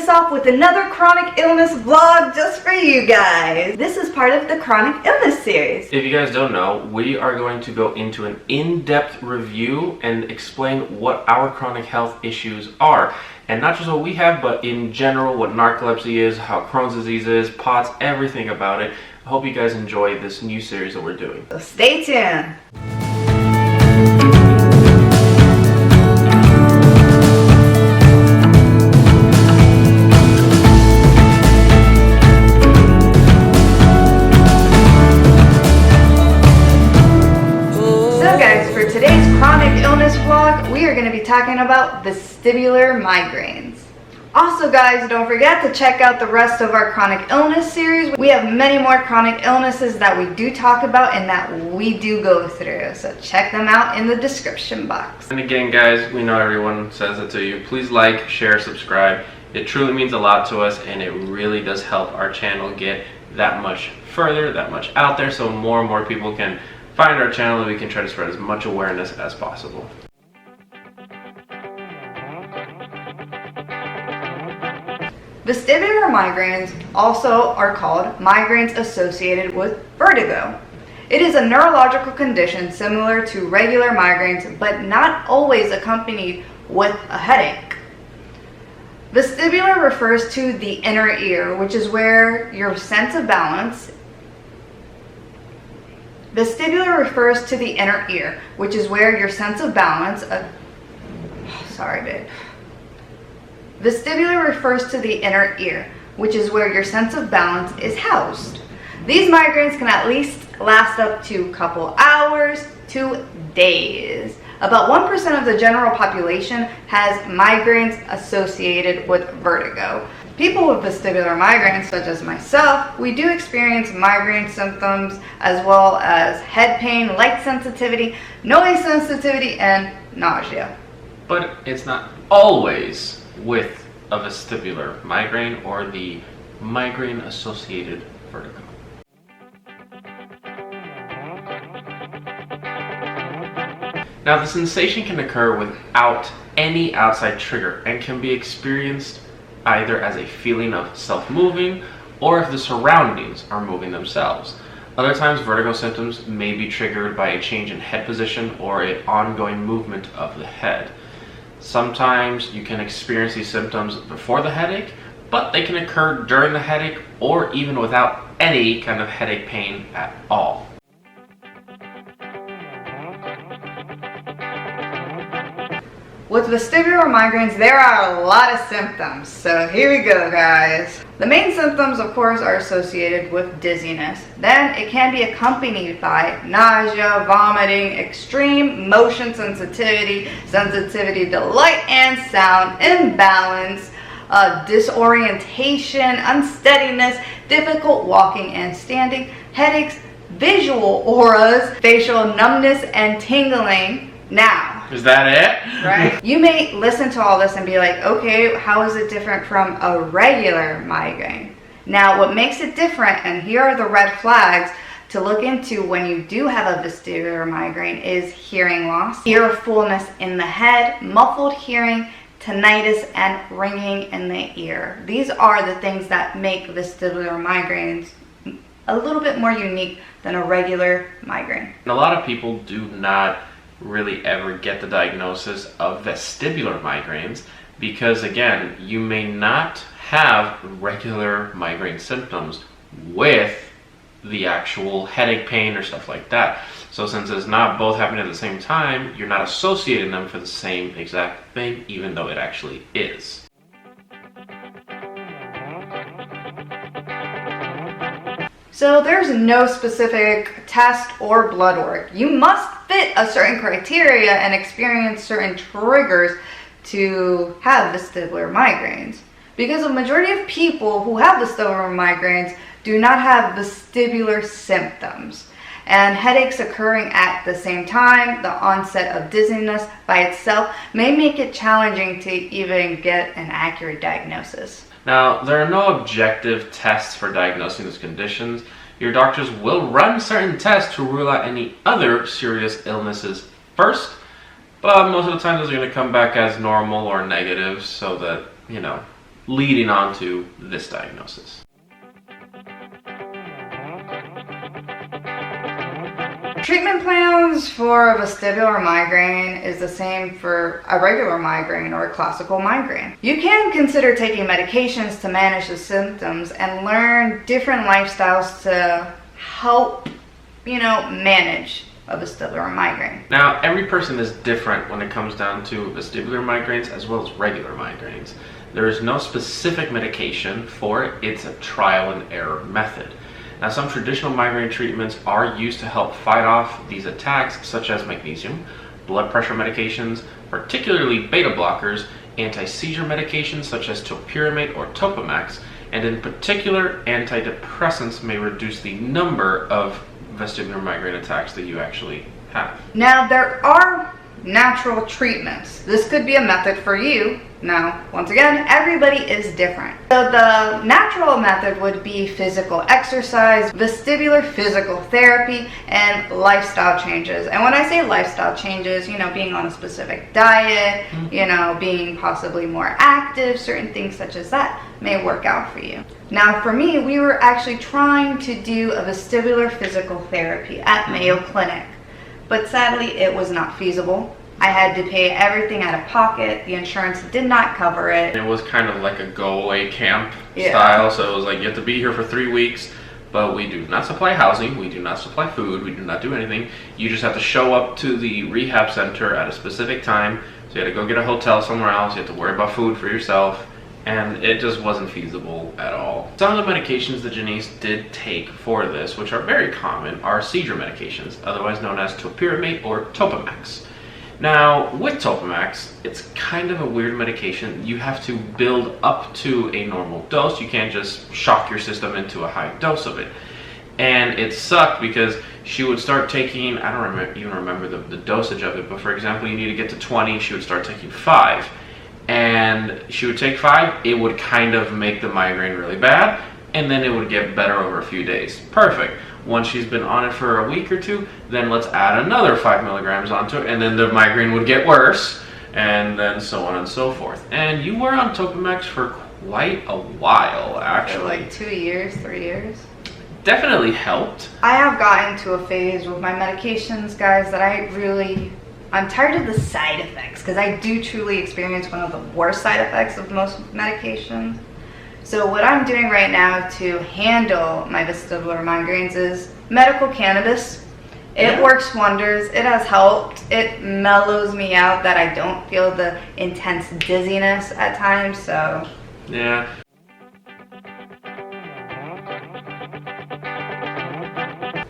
off with another chronic illness vlog just for you guys. This is part of the chronic illness series. If you guys don't know, we are going to go into an in-depth review and explain what our chronic health issues are. And not just what we have, but in general, what narcolepsy is, how Crohn's disease is, POTS, everything about it. I hope you guys enjoy this new series that we're doing. So stay tuned. We are going to be talking about vestibular migraines. Also guys, don't forget to check out the rest of our chronic illness series. We have many more chronic illnesses that we do talk about and that we do go through, so check them out in the description box. And again guys, we know everyone says it to you. Please like, share, subscribe. It truly means a lot to us, and it really does help our channel get that much further, that much out there, so more and more people can find our channel and we can try to spread as much awareness as possible. Vestibular migraines also are called migraines associated with vertigo. It is a neurological condition similar to regular migraines, but not always accompanied with a headache. Vestibular refers to the inner ear, which is where your sense of balance. Vestibular refers to the inner ear, which is where your sense of balance. Sorry, babe. Vestibular refers to the inner ear, which is where your sense of balance is housed. These migraines can at least last up to a couple hours to days. About 1% of the general population has migraines associated with vertigo. People with vestibular migraines, such as myself, we do experience migraine symptoms as well as head pain, light sensitivity, noise sensitivity, and nausea. But it's not always with a vestibular migraine or the migraine associated vertigo. Now the sensation can occur without any outside trigger and can be experienced either as a feeling of self-moving or if the surroundings are moving themselves. Other times vertigo symptoms may be triggered by a change in head position or an ongoing movement of the head. Sometimes you can experience these symptoms before the headache, but they can occur during the headache or even without any kind of headache pain at all. With vestibular migraines, there are a lot of symptoms, so here we go guys. The main symptoms of course are associated with dizziness. Then it can be accompanied by nausea, vomiting, extreme motion sensitivity, sensitivity to light and sound, imbalance, disorientation, unsteadiness, difficult walking and standing, headaches, visual auras, facial numbness and tingling. Now, is that it? Right? You may listen to all this and be like, okay, how is it different from a regular migraine? Now, what makes it different, and here are the red flags to look into when you do have a vestibular migraine, is hearing loss, ear fullness in the head, muffled hearing, tinnitus, and ringing in the ear. These are the things that make vestibular migraines a little bit more unique than a regular migraine. And a lot of people do not really ever get the diagnosis of vestibular migraines because again, you may not have regular migraine symptoms with the actual headache pain or stuff like that. So since it's not both happening at the same time, you're not associating them for the same exact thing, even though it actually is. So there's no specific test or blood work. You must fit a certain criteria and experience certain triggers to have vestibular migraines. Because a majority of people who have vestibular migraines do not have vestibular symptoms. And headaches occurring at the same time, the onset of dizziness by itself may make it challenging to even get an accurate diagnosis. Now, there are no objective tests for diagnosing these conditions. Your doctors will run certain tests to rule out any other serious illnesses first, but most of the time those are going to come back as normal or negative so that, leading on to this diagnosis. Treatment plans for a vestibular migraine is the same for a regular migraine or a classical migraine. You can consider taking medications to manage the symptoms and learn different lifestyles to help, manage a vestibular migraine. Now, every person is different when it comes down to vestibular migraines as well as regular migraines. There is no specific medication for it. It's a trial and error method. Now, some traditional migraine treatments are used to help fight off these attacks, such as magnesium, blood pressure medications, particularly beta blockers, anti-seizure medications such as topiramate or Topamax, and in particular, antidepressants may reduce the number of vestibular migraine attacks that you actually have. Now, there are natural treatments. This could be a method for you. Now, once again, everybody is different. So the natural method would be physical exercise, vestibular physical therapy, and lifestyle changes. And when I say lifestyle changes, being on a specific diet, being possibly more active, certain things such as that may work out for you. Now, for me, we were actually trying to do a vestibular physical therapy at Mayo Clinic, but sadly, it was not feasible. I had to pay everything out of pocket. The insurance did not cover it. It was kind of like a go-away camp style, so it was like you have to be here for 3 weeks, but we do not supply housing, we do not supply food, we do not do anything. You just have to show up to the rehab center at a specific time, so you had to go get a hotel somewhere else, you have to worry about food for yourself, and it just wasn't feasible at all. Some of the medications that Janice did take for this, which are very common, are seizure medications, otherwise known as topiramate or Topamax. Now, with Topamax, it's kind of a weird medication. You have to build up to a normal dose. You can't just shock your system into a high dose of it. And it sucked because she would start taking, I don't even remember the dosage of it, but for example, you need to get to 20, she would start taking 5. And she would take 5, it would kind of make the migraine really bad, and then it would get better over a few days. Perfect. Once she's been on it for a week or two, then let's add another 5 milligrams onto it, and then the migraine would get worse, and then so on and so forth. And you were on Topamax for quite a while, actually. For like 2 years, 3 years. Definitely helped. I have gotten to a phase with my medications, guys, that I'm tired of the side effects, because I do truly experience one of the worst side effects of most medications. So what I'm doing right now to handle my vestibular migraines is medical cannabis. It works wonders. It has helped. It mellows me out that I don't feel the intense dizziness at times, so. Yeah.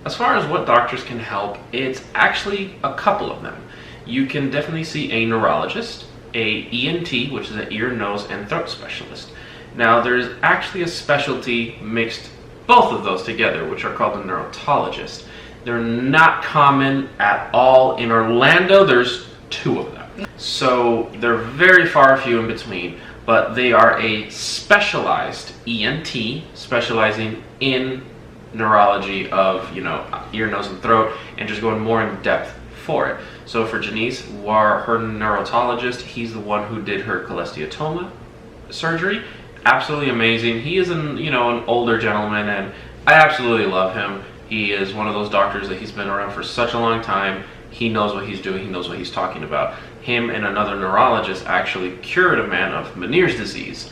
As far as what doctors can help, it's actually a couple of them. You can definitely see a neurologist, a ENT, which is an ear, nose, and throat specialist. Now, there's actually a specialty mixed both of those together, which are called a neurologist. They're not common at all. In Orlando, there's 2 of them. So they're very far few in between, but they are a specialized ENT, specializing in neurology of, ear, nose, and throat, and just going more in depth for it. So for Janice, her neurologist, he's the one who did her cholesteatoma surgery. Absolutely amazing. He is an older gentleman, and I absolutely love him. He is one of those doctors that he's been around for such a long time. He knows what he's doing. He knows what he's talking about. Him and another neurologist actually cured a man of Meniere's disease.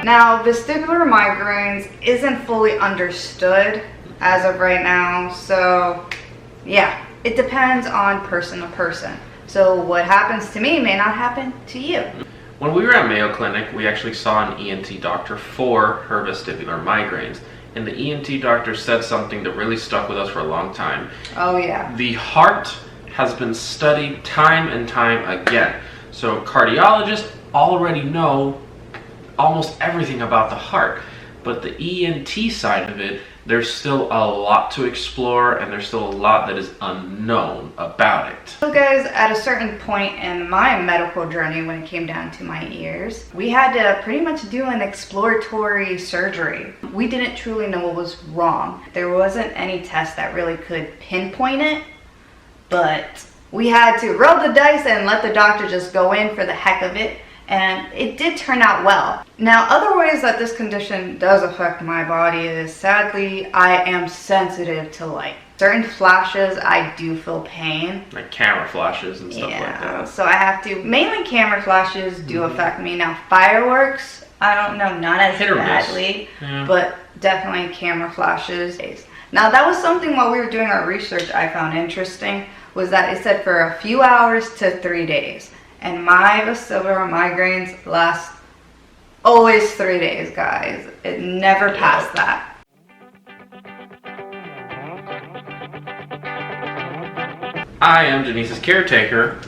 Now, vestibular migraines isn't fully understood as of right now, so yeah, it depends on person to person. So what happens to me may not happen to you. When we were at Mayo Clinic, we actually saw an ENT doctor for her vestibular migraines. And the ENT doctor said something that really stuck with us for a long time. Oh yeah. The heart has been studied time and time again. So cardiologists already know almost everything about the heart. But the ENT side of it, there's still a lot to explore, and there's still a lot that is unknown about it. So guys, at a certain point in my medical journey when it came down to my ears, we had to pretty much do an exploratory surgery. We didn't truly know what was wrong. There wasn't any test that really could pinpoint it, but We had to roll the dice and let the doctor just go in for the heck of it, and it did turn out well. Now, other ways that this condition does affect my body is, sadly, I am sensitive to light. Certain flashes, I do feel pain. Like camera flashes and stuff like that. So I have to, mainly camera flashes do affect me. Now, fireworks, I don't know, not as Hit or miss. badly, Yeah. but definitely camera flashes. Now, that was something while we were doing our research I found interesting, was that it said for a few hours to 3 days. And my vestibular migraines last always 3 days, guys. It never passed that. I am Denise's caretaker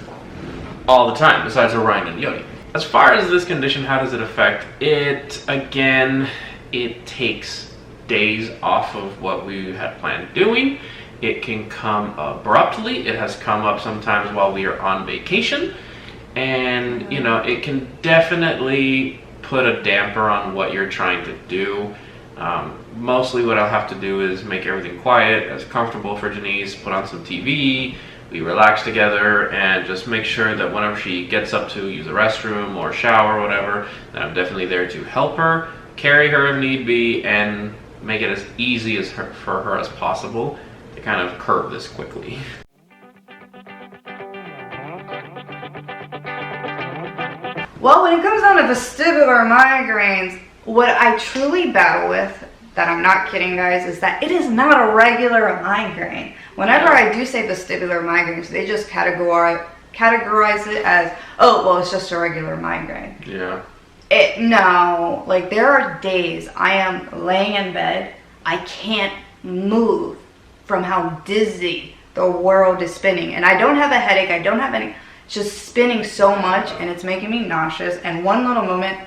all the time, besides Orion and Yodi. As far as this condition, how does it affect it? Again, it takes days off of what we had planned doing. It can come abruptly. It has come up sometimes while we are on vacation. And, you know, it can definitely put a damper on what you're trying to do. Mostly what I'll have to do is make everything quiet, as comfortable for Denise, put on some TV, we relax together, and just make sure that whenever she gets up to use the restroom or shower or whatever, that I'm definitely there to help her, carry her if need be, and make it as easy as for her as possible to kind of curb this quickly. Well, when it comes down to vestibular migraines, what I truly battle with, that I'm not kidding, guys, is that it is not a regular migraine. Whenever I do say vestibular migraines, they just categorize it as, oh, well, it's just a regular migraine. Yeah. No, like there are days I am laying in bed, I can't move from how dizzy the world is spinning. And I don't have a headache, I don't have any, it's just spinning so much and it's making me nauseous. And one little moment,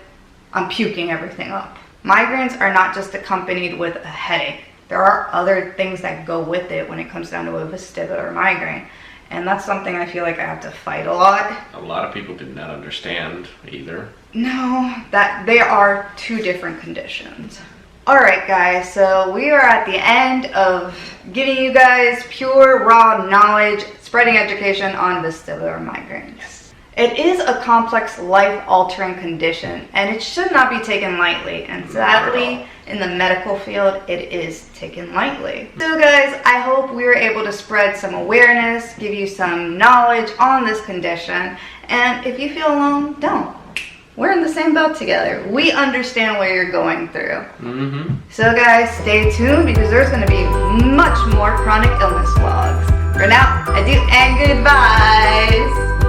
I'm puking everything up. Migraines are not just accompanied with a headache. There are other things that go with it when it comes down to a vestibular migraine. And that's something I feel like I have to fight a lot. A lot of people do not understand either. No, that they are two different conditions. Alright guys, so we are at the end of giving you guys pure, raw knowledge, spreading education on vestibular migraines. It is a complex, life-altering condition, and it should not be taken lightly. And sadly, in the medical field, it is taken lightly. So guys, I hope we were able to spread some awareness, give you some knowledge on this condition. And if you feel alone, don't. We're in the same boat together. We understand what you're going through. So guys, stay tuned because there's going to be much more chronic illness vlogs. For now, adieu and goodbyes.